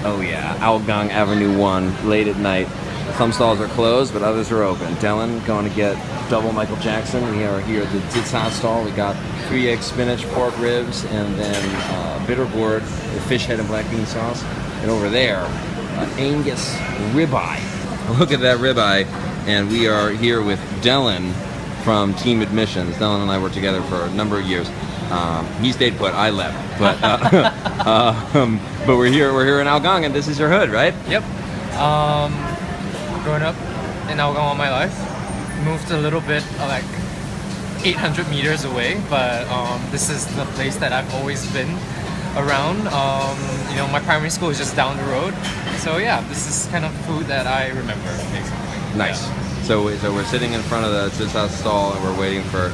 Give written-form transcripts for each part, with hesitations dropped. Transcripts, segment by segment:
Oh yeah, Algang Avenue 1, late at night. Some stalls are closed, but others are open. Delin going to get double Michael Jackson. We are here at the Ditsa stall. We got 3 egg spinach, pork ribs, and then bitter gourd with fish head and black bean sauce. And over there, Angus ribeye. Look at that ribeye. And we are here with Delin from Team Admissions. Delin and I worked together for a number of years. He stayed put, I left. But but we're here in Algang, and this is your hood, right? Yep. Growing up in Algang all my life. Moved a little bit, like 800 meters away, but this is the place that I've always been around. You know, my primary school is just down the road. So yeah, this is kind of food that I remember, basically. Nice. Yeah. So we're sitting in front of the Ditsa stall, and we're waiting for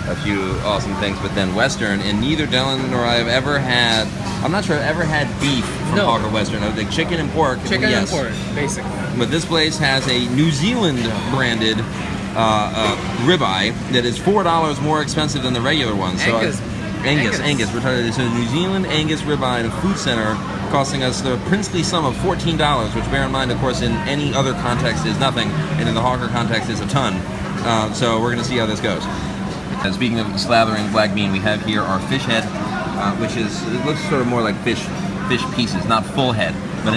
a few awesome things, but then Western, and neither Delin nor I have ever had, I'm not sure I've ever had beef from Hawker Western. Like chicken and pork. Chicken yes. and pork, basically. But this place has a New Zealand branded ribeye that is $4 more expensive than the regular one. So Angus. We're talking about a New Zealand Angus ribeye in a food center, costing us the princely sum of $14, which, bear in mind, of course, in any other context is nothing, and in the Hawker context is a ton. So we're going to see how this goes. Speaking of slathering black bean, we have here our fish head, which is, it looks sort of more like fish pieces, not full head. But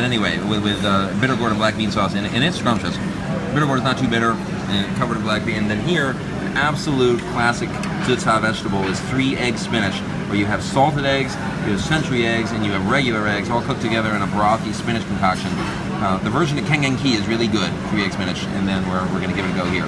anyway, with bitter gourd and black bean sauce, and it's scrumptious. Bitter gourd is not too bitter, and covered in black bean. And then here, an absolute classic Ditsa vegetable is 3 egg spinach, where you have salted eggs, you have century eggs, and you have regular eggs, all cooked together in a brothy spinach concoction. The version of Kengenki is really good, 3 egg spinach, and then we're going to give it a go here.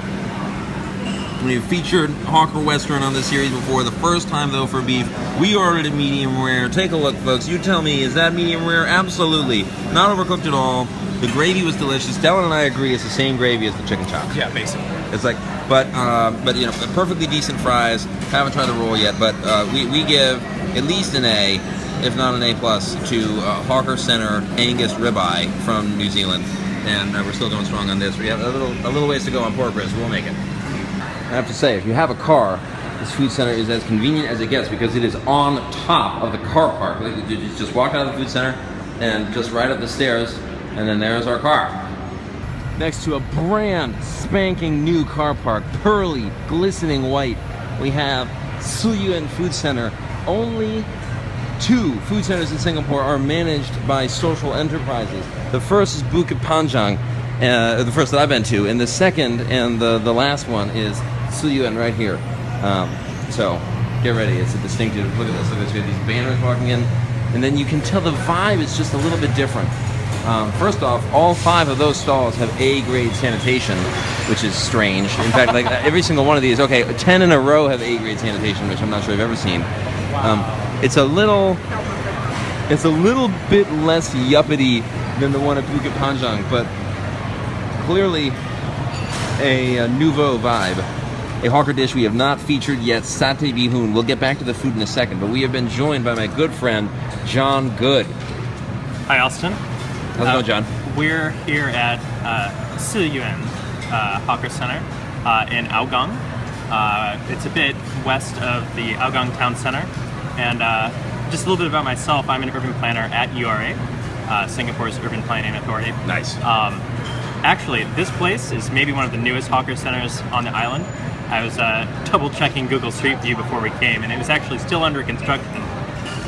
We've featured Hawker Western on this series before. The first time, though, for beef, we ordered a medium rare. Take a look, folks. You tell me, is that medium rare? Absolutely. Not overcooked at all. The gravy was delicious. Delin and I agree it's the same gravy as the chicken chops. Yeah, basically. It's like, but you know, perfectly decent fries. Haven't tried the roll yet, but we give at least an A, if not an A+, to Hawker Center Angus ribeye from New Zealand, and we're still going strong on this. We have a little ways to go on pork ribs. We'll make it. I have to say, if you have a car, this food center is as convenient as it gets because it is on top of the car park. You just walk out of the food center and just right up the stairs, and then there's our car. Next to a brand spanking new car park, pearly, glistening white, we have Yuan Food Center. Only 2 food centers in Singapore are managed by social enterprises. The first is Bukit Panjang, the first that I've been to, and the second and the last one is Yuan right here. So get ready, it's a distinctive, look at this, we have these banners walking in, and then you can tell the vibe is just a little bit different. First off, all 5 of those stalls have A-grade sanitation, which is strange. In fact, like every single one of these, okay, 10 in a row have A-grade sanitation, which I'm not sure I've ever seen. It's a little bit less yuppity than the one at Bukit Panjang, but clearly a nouveau vibe. A Hawker dish we have not featured yet, satay bihun. We'll get back to the food in a second, but we have been joined by my good friend, John Good. Hi, Austin. How's it going, John? We're here at Yuan Hawker Center in Algang. It's a bit west of the Algang Town Center. And just a little bit about myself, I'm an urban planner at URA, Singapore's Urban Planning Authority. Nice. Actually, this place is maybe one of the newest Hawker Centers on the island. I was double checking Google Street View before we came, and it was actually still under construction.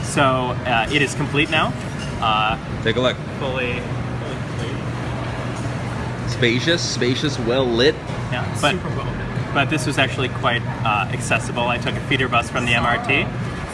So it is complete now. Take a look. Fully complete. Spacious, well lit. Yeah, super well lit. But this was actually quite accessible. I took a feeder bus from the MRT.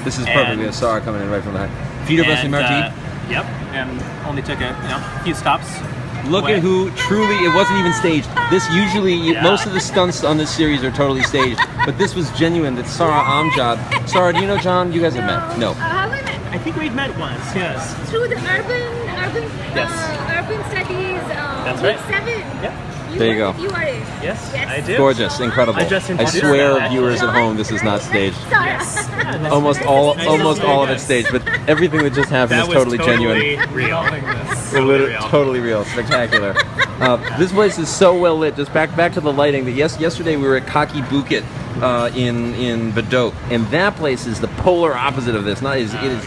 This is perfect. We have Sara coming in right from that feeder bus from MRT. Yep, and only took a few stops. Look at who truly, it wasn't even staged. This usually, most of the stunts on this series are totally staged, but this was genuine. That's Sara Amjad. Sara, do you know John? You guys have met? No. Have we met? I think we'd met once, yes. Through the urban studies, That's right. 7. Yep. There you go. You are it. Yes, I do. Gorgeous, incredible. I swear, viewers at home, this is not staged. Yes. Almost all of it's staged, but everything that just happened is totally genuine. Real. Totally real, spectacular. This place is so well lit. Just back to the lighting. Yesterday we were at Kaki Bukit in Badok, and that place is the polar opposite of this. It is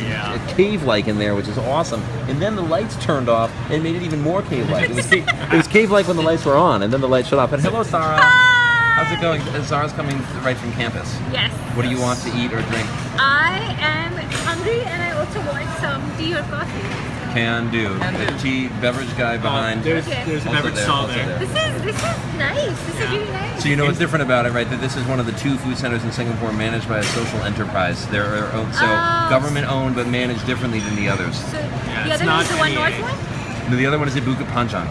cave-like in there, which is awesome. And then the lights turned off and made it even more cave-like. It was cave-like when the lights were on, and then the lights shut off. And hello, Sara. How's it going? Zara's coming right from campus. Yes. What do you want to eat or drink? I am hungry and I also want some tea or coffee. Can do. The tea beverage guy behind. There's a beverage stall there. This is nice. This is really nice. So you know what's different about it, right? That this is one of the 2 food centers in Singapore managed by a social enterprise. They're government owned but managed differently than the others. So the other one is the one north one? No, the other one is at Bukit Panjang.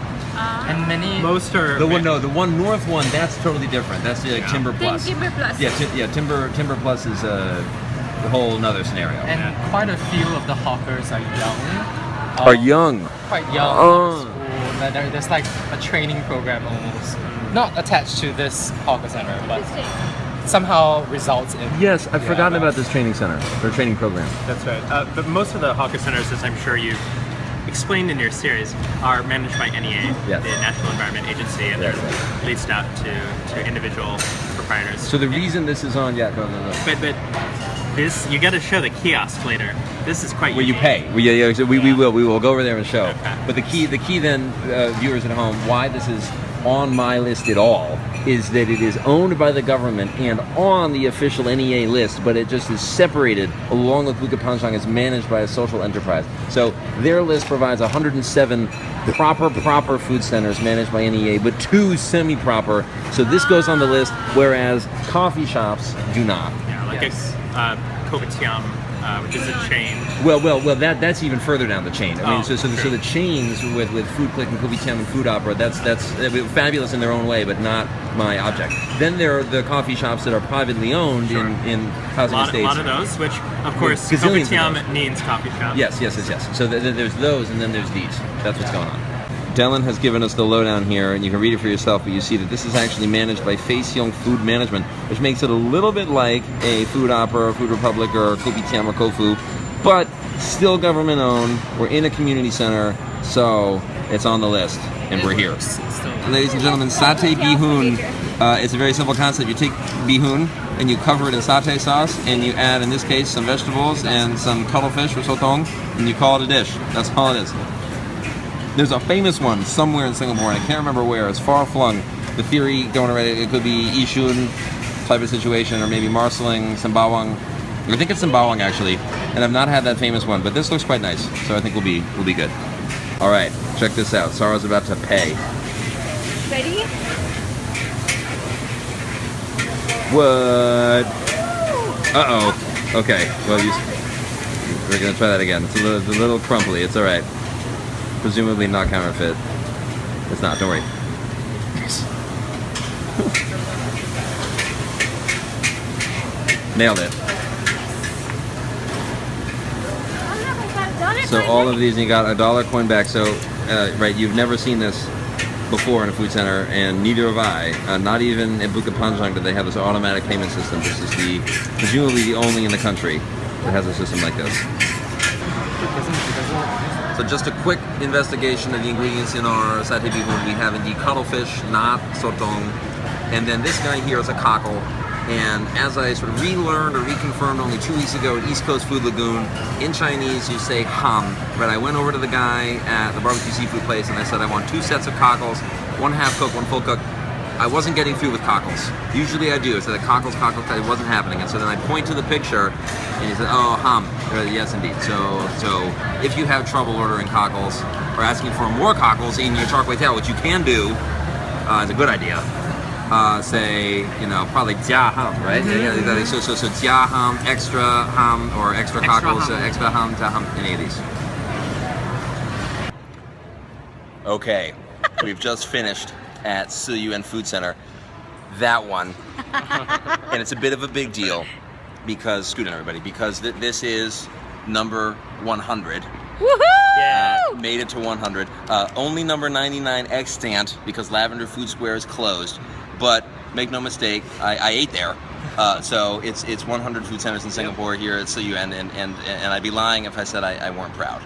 And many... Most are... The one north one, that's totally different. That's like Timber Plus. Timber Plus. Yeah, Timber Plus is a whole another scenario. And quite a few of the hawkers are young. Quite young. School. There's like a training program almost. Not attached to this hawker center, but somehow results in... Yes, I've forgotten about this training center, or training program. That's right. But most of the hawker centers, as I'm sure you've explained in your series, are managed by NEA, the National Environment Agency, and they're leased out to individual proprietors. So the reason this is on... Yeah, no. But this, you got to show the kiosk later. This is quite unique. You pay. We will go over there and show. Okay. But the key then, viewers at home, why this is on my list at all is that it is owned by the government and on the official NEA list, but it just is separated along with Bukit Panjang is managed by a social enterprise. So their list provides 107 proper food centers managed by NEA, but 2 semi-proper. So this goes on the list, whereas coffee shops do not. Yeah, like a Kopitiam, which is a chain. Well, that's even further down the chain. I mean, so the chains with Food Click and Kopitiam and Food Opera, that's fabulous in their own way, but not my object. Then there are the coffee shops that are privately owned in housing estates. A lot of those, which of course Kopitiam means coffee shop. Yes. So there's those, and then there's these. That's what's going on. Delin has given us the lowdown here, and you can read it for yourself, but you see that this is actually managed by Face Young Food Management, which makes it a little bit like a Food Opera or Food Republic or Kopitiam or Kofu, but still government owned. We're in a community center, so it's on the list, and we're here. Ladies and gentlemen, satay bihun. It's a very simple concept. You take bihun and you cover it in satay sauce, and you add, in this case, some vegetables and some cuttlefish or sotong, and you call it a dish. That's all it is. There's a famous one somewhere in Singapore, and I can't remember where. It's far-flung. The theory going around it could be Yishun type of situation, or maybe Marsiling, Sembawang. I think it's Sembawang actually, and I've not had that famous one, but this looks quite nice, so I think we'll be good. All right, check this out. Sara's about to pay. Ready? What? Uh-oh. Okay. Well, we're gonna try that again. It's a little crumply. It's all right. Presumably not counterfeit. It's not, don't worry. Nailed it. So all of these, and you got a $1 coin back. So, right, you've never seen this before in a food center, and neither have I. Not even in Bukit Panjang do they have this automatic payment system. This is presumably the only in the country that has a system like this. So just a quick investigation of the ingredients in our satay bihun. We have indeed cuttlefish, not sotong, and then this guy here is a cockle. And as I sort of relearned or reconfirmed only 2 weeks ago at East Coast Food Lagoon, in Chinese you say ham. Right? I went over to the guy at the barbecue seafood place and I said I want 2 sets of cockles, 1 half cooked, 1 full cooked. I wasn't getting through with cockles. Usually I do. I said cockles, it wasn't happening. And so then I point to the picture and he said, oh, ham. Yes, indeed. So if you have trouble ordering cockles or asking for more cockles in your char kway teow, which you can do, is a good idea. Say, probably jia ham, right? So jia ham, extra ham, or extra cockles, extra ham, jia ham, any of these. Okay, we've just finished at Yuan Food Center. That one, and it's a bit of a big deal because, scoot in everybody, because this is number 100. Woohoo! Made it to 100. Only number 99 extant because Lavender Food Square is closed. But make no mistake, I ate there. So it's 100 food centers in Singapore here at Yuan, and I'd be lying if I said I weren't proud.